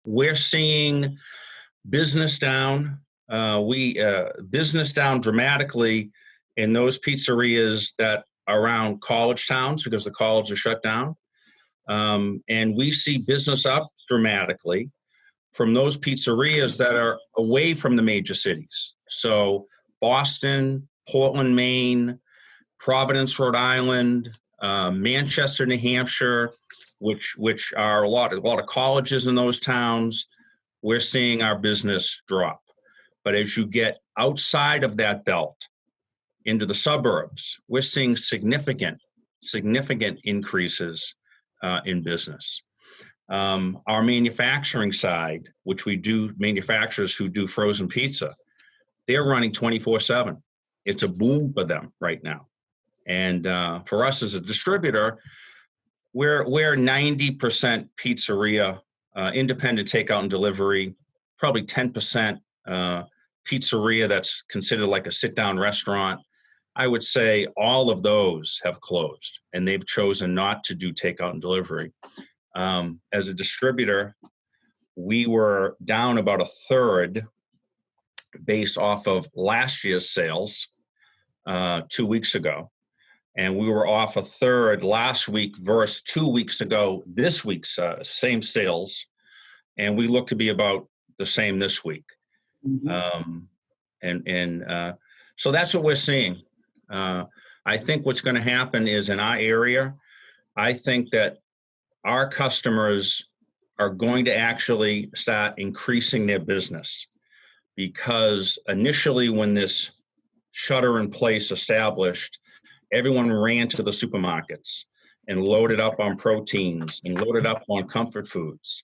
We're seeing business down. Business down dramatically in those pizzerias that are around college towns because the colleges are shut down. And we see business up dramatically from those pizzerias that are away from the major cities. So Boston, Portland, Maine, Providence, Rhode Island, Manchester, New Hampshire, which are a lot of colleges in those towns. We're seeing our business drop. But as you get outside of that belt into the suburbs, we're seeing significant increases in business. Our manufacturing side, which we do, manufacturers who do frozen pizza, they're running 24/7. It's a boom for them right now. And for us as a distributor, we're 90% pizzeria, independent takeout and delivery, probably 10% pizzeria that's considered like a sit-down restaurant. I would say all of those have closed, and they've chosen not to do takeout and delivery. As a distributor, we were down about a third based off of last year's sales 2 weeks ago. And we were off a third last week versus 2 weeks ago, this week's same sales. And we look to be about the same this week. Mm-hmm. So that's what we're seeing. I think what's going to happen is in our area, I think that our customers are going to actually start increasing their business, because initially when this shutter in place established, everyone ran to the supermarkets and loaded up on proteins and loaded up on comfort foods.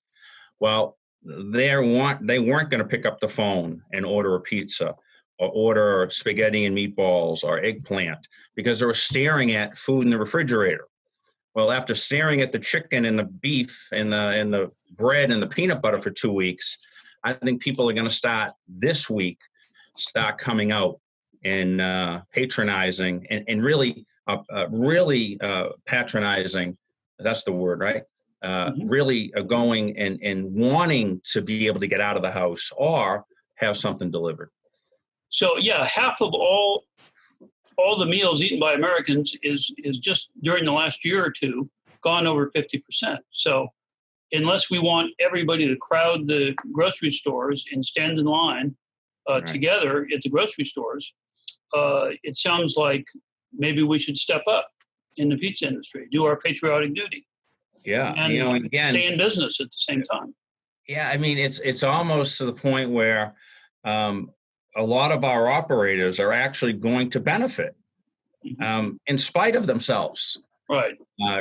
Well, they weren't going to pick up the phone and order a pizza or order spaghetti and meatballs or eggplant, because they were staring at food in the refrigerator. Well, after staring at the chicken and the beef and the bread and the peanut butter for 2 weeks, I think people are going to start coming out and patronizing and really patronizing. That's the word, right? Really going and wanting to be able to get out of the house or have something delivered. So yeah, half of all the meals eaten by Americans is just during the last year or two gone over 50%. So unless we want everybody to crowd the grocery stores and stand in line together at the grocery stores, it sounds like maybe we should step up in the pizza industry, do our patriotic duty. Yeah, and again, stay in business at the same time. Yeah, I mean, it's almost to the point where a lot of our operators are actually going to benefit in spite of themselves. Right.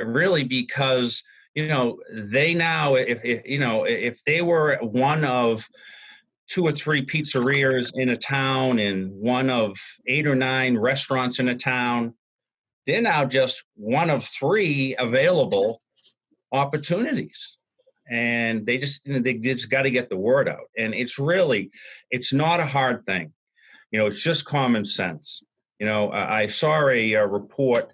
Really, because they now, if they were one of 2 or 3 pizzerias in a town and one of 8 or 9 restaurants in a town, they're now just one of 3 available opportunities. And they just got to get the word out. And it's not a hard thing. It's just common sense. I saw a report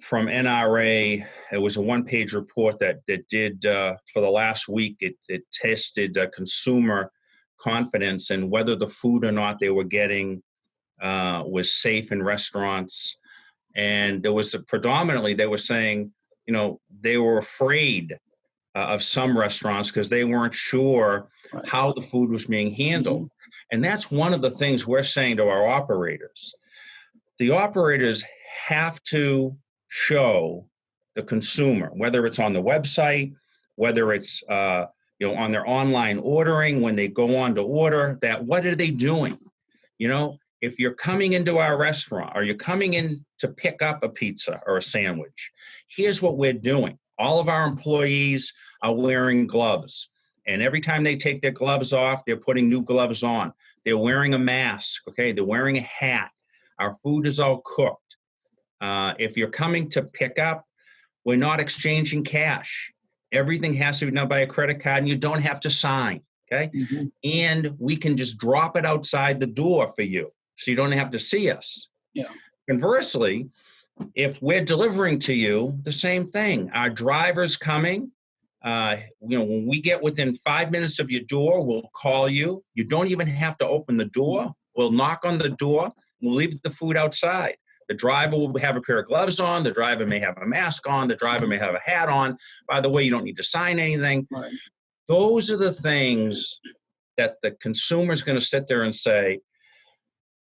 from NRA. It was a 1-page report that did for the last week. It tested consumer confidence and whether the food or not they were getting was safe in restaurants. And there was predominantly, they were saying, they were afraid of some restaurants because they weren't sure how the food was being handled. Mm-hmm. And that's one of the things we're saying to our operators. The operators have to show the consumer, whether it's on the website, whether it's on their online ordering, when they go on to order, that what are they doing? If you're coming into our restaurant or you're coming in to pick up a pizza or a sandwich, here's what we're doing. All of our employees are wearing gloves. And every time they take their gloves off, they're putting new gloves on. They're wearing a mask, okay? They're wearing a hat. Our food is all cooked. If you're coming to pick up, we're not exchanging cash. Everything has to be done by a credit card, and you don't have to sign, okay? Mm-hmm. And we can just drop it outside the door for you, so you don't have to see us. Yeah. Conversely, if we're delivering to you, the same thing. Our driver's coming. When we get within 5 minutes of your door, we'll call you. You don't even have to open the door. We'll knock on the door. We'll leave the food outside. The driver will have a pair of gloves on. The driver may have a mask on. The driver may have a hat on. By the way, you don't need to sign anything. Right. Those are the things that the consumer is going to sit there and say,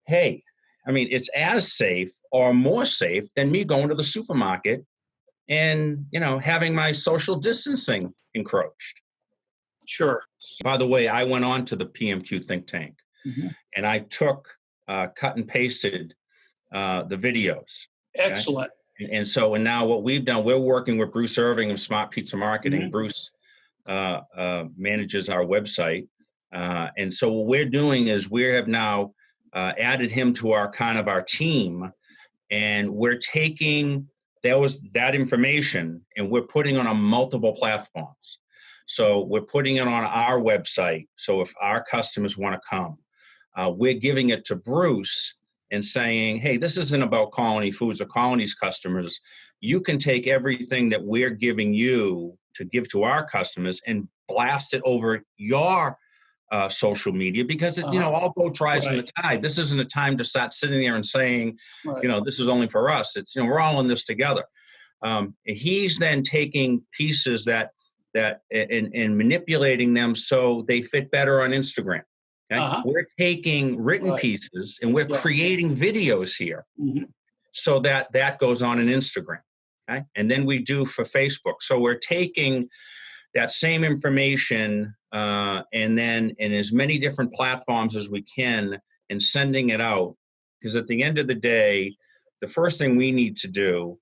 hey, I mean, it's as safe or more safe than me going to the supermarket and, having my social distancing encroached. Sure. By the way, I went on to the PMQ think tank, and I took, cut and pasted the videos. Excellent. Okay? And now what we've done, we're working with Bruce Irving of Smart Pizza Marketing. Bruce manages our website. And so what we're doing is we have now added him to our team, and we're taking that information and we're putting it on multiple platforms. So we're putting it on our website. So if our customers want to come, we're giving it to Bruce and saying, hey, this isn't about Colony Foods or Colony's customers. You can take everything that we're giving you to give to our customers and blast it over your social media, because all boat rise in the tide. This isn't a time to start sitting there and saying, this is only for us. It's, we're all in this together. He's then taking pieces that and manipulating them so they fit better on Instagram. Okay? We're taking written pieces and we're creating videos here so that goes on in Instagram. Okay? And then we do for Facebook. So we're taking that same information and then in as many different platforms as we can and sending it out. Because at the end of the day, the first thing we need to do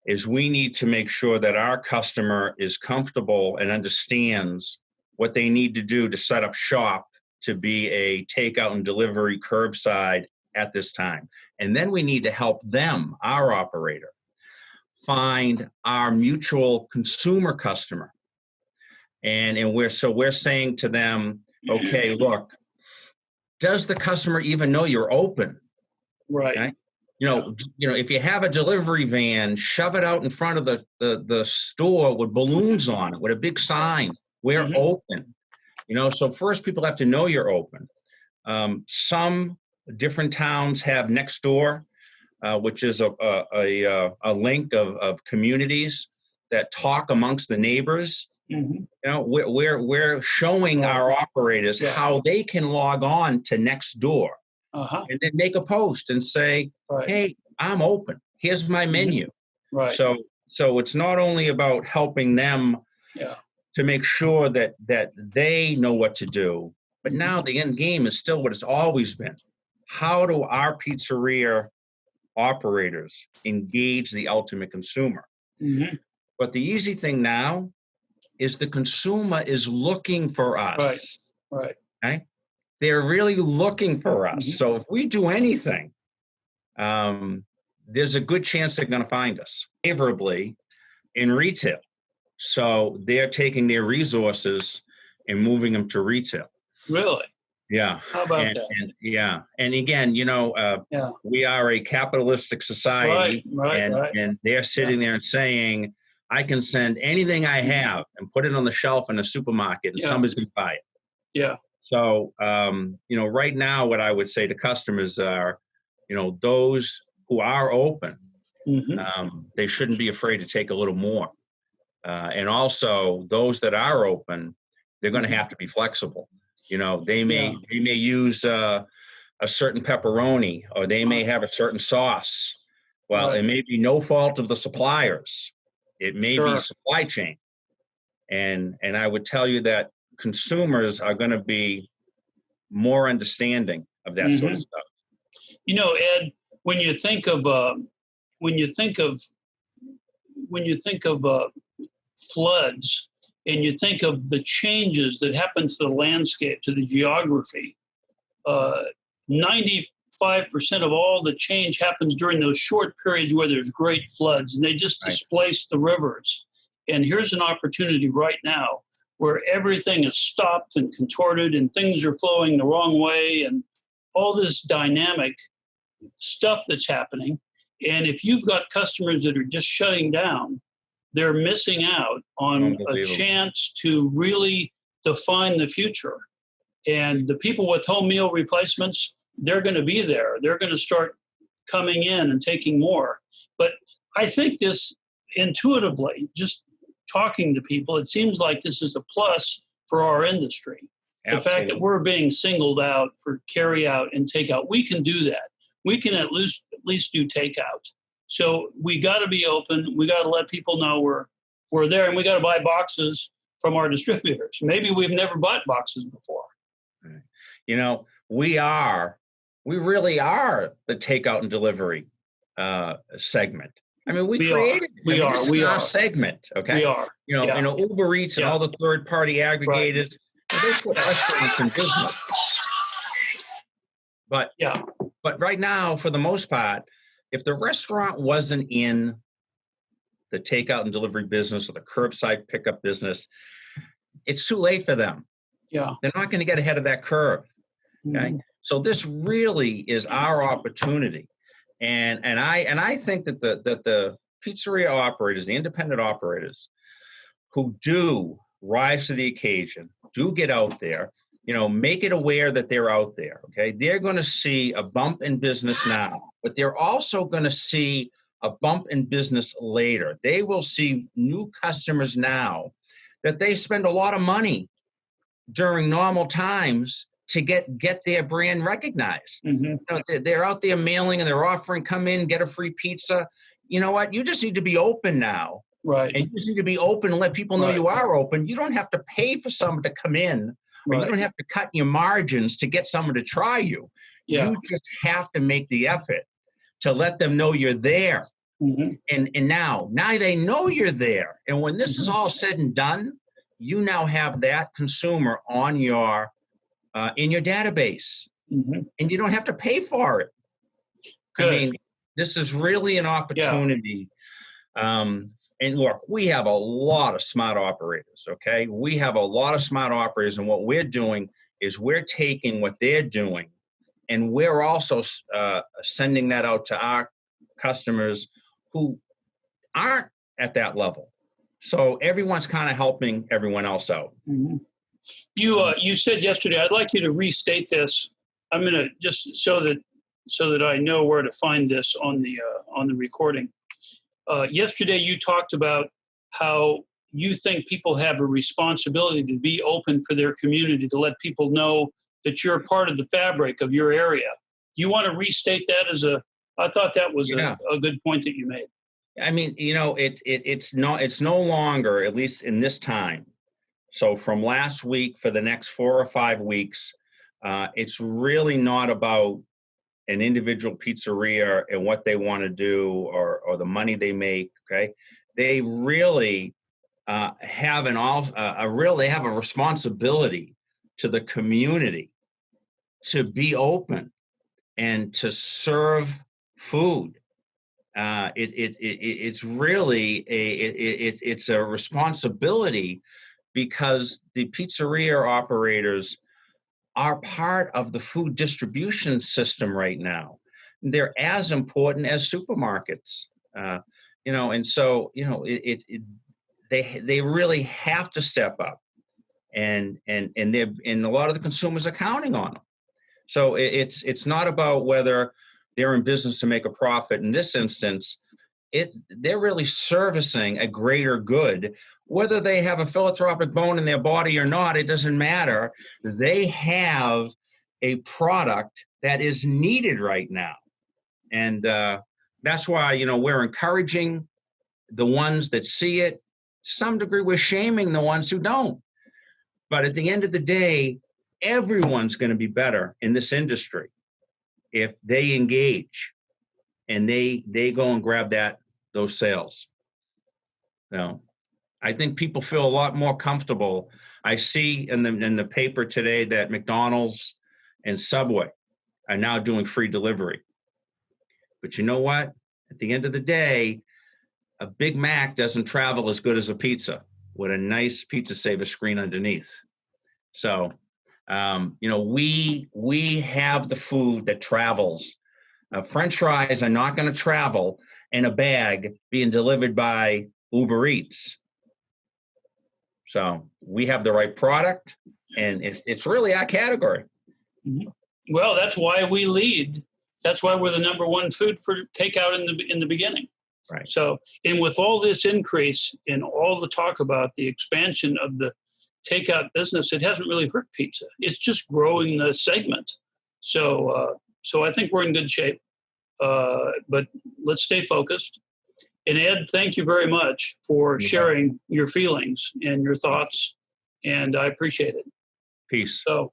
is we need to make sure that our customer is comfortable and understands what they need to do to set up shop to be a takeout and delivery curbside at this time. And then we need to help them, our operator, find our mutual consumer customer. And we're saying to them, okay, look, does the customer even know you're open? Right. Okay? If you have a delivery van, shove it out in front of the store with balloons on it, with a big sign, we're open. So first people have to know you're open. Some different towns have next door, which is a link of communities that talk amongst the neighbors. We're showing our operators how they can log on to Nextdoor and then make a post and say, hey, I'm open. Here's my menu. Right. So it's not only about helping them to make sure that they know what to do, but now the end game is still what it's always been. How do our pizzeria operators engage the ultimate consumer? But the easy thing now is the consumer is looking for us. Right. Okay? They're really looking for us. So if we do anything, there's a good chance they're going to find us favorably in retail. So they're taking their resources and moving them to retail. Really? Yeah. How about that? And again, we are a capitalistic society, and they're sitting there and saying, I can send anything I have and put it on the shelf in a supermarket and somebody's going to buy it. Yeah. So, right now, what I would say to customers are, those who are open, they shouldn't be afraid to take a little more. And also those that are open, they're going to have to be flexible. They may use a certain pepperoni, or they may have a certain sauce. Well, it may be no fault of the suppliers. It may be supply chain. And I would tell you that consumers are going to be more understanding of that sort of stuff. Ed, when you think of floods, and you think of the changes that happen to the landscape, to the geography, 95% of all the change happens during those short periods where there's great floods, and they just displace the rivers. And here's an opportunity right now where everything is stopped and contorted and things are flowing the wrong way and all this dynamic stuff that's happening. And if you've got customers that are just shutting down, they're missing out on a chance to really define the future. And the people with home meal replacements, they're going to be there. They're going to start coming in and taking more. But I think this intuitively, just talking to people, it seems like this is a plus for our industry. Absolutely. The fact that we're being singled out for carry out and takeout, we can do that. We can at least do takeout. So we got to be open. We got to let people know we're there, and we got to buy boxes from our distributors. Maybe we've never bought boxes before. You know, we really are the takeout and delivery segment. I mean, we created our segment. Okay, we are. You know, Uber Eats and all the third-party aggregators, they put restaurants in business. But right now, for the most part, if the restaurant wasn't in the takeout and delivery business or the curbside pickup business, it's too late for them. Yeah, they're not going to get ahead of that curve. Okay, so this really is our opportunity, and I think that the pizzeria operators, the independent operators, who do rise to the occasion, do get out there, you know, make it aware that they're out there. Okay, they're going to see a bump in business now, but they're also going to see a bump in business later. They will see new customers now that they spend a lot of money during normal times to get their brand recognized. You know, they're out there mailing and they're offering, come in, get a free pizza. You know what? You just need to be open now. Right. And you just need to be open and let people know you are open. You don't have to pay for someone to come in. Or you don't have to cut your margins to get someone to try you. Yeah. You just have to make the effort to let them know you're there. And now they know you're there. And when this is all said and done, you now have that consumer on your in your database, and you don't have to pay for it. Good. I mean, this is really an opportunity. And look, we have a lot of smart operators, okay? We have a lot of smart operators, and what we're doing is we're taking what they're doing, and we're also sending that out to our customers who aren't at that level. So everyone's kind of helping everyone else out. You said yesterday, I'd like you to restate this. I'm going to just so that I know where to find this on the recording. Yesterday, you talked about how you think people have a responsibility to be open for their community, to let people know that you're part of the fabric of your area. You want to restate that I thought that was a good point that you made. I mean, you know, it's no longer, at least in this time. So from last week for the next 4 or 5 weeks, it's really not about an individual pizzeria and what they want to do or the money they make. Okay, they really have a responsibility to the community to be open and to serve food. It's really it's a responsibility, because the pizzeria operators are part of the food distribution system right now. They're as important as supermarkets, you know, and so, you know, they really have to step up, and a lot of the consumers are counting on them. So it's not about whether they're in business to make a profit. In this instance, they're really servicing a greater good. Whether they have a philanthropic bone in their body or not, it doesn't matter. They have a product that is needed right now. And that's why, you know, we're encouraging the ones that see it. To some degree, we're shaming the ones who don't. But at the end of the day, everyone's going to be better in this industry if they engage and they go and grab those sales. Now, I think people feel a lot more comfortable. I see in the paper today that McDonald's and Subway are now doing free delivery. But you know what? At the end of the day, a Big Mac doesn't travel as good as a pizza with a nice Pizza Saver screen underneath. So, you know, we have the food that travels. French fries are not going to travel in a bag being delivered by Uber Eats. So we have the right product, and it's really our category. Mhm. Well, that's why we lead. That's why we're the number one food for takeout in the beginning. Right. So, and with all this increase in all the talk about the expansion of the takeout business, it hasn't really hurt pizza. It's just growing the segment. So I think we're in good shape. But let's stay focused. And Ed, thank you very much for sharing your feelings and your thoughts, and I appreciate it. Peace. So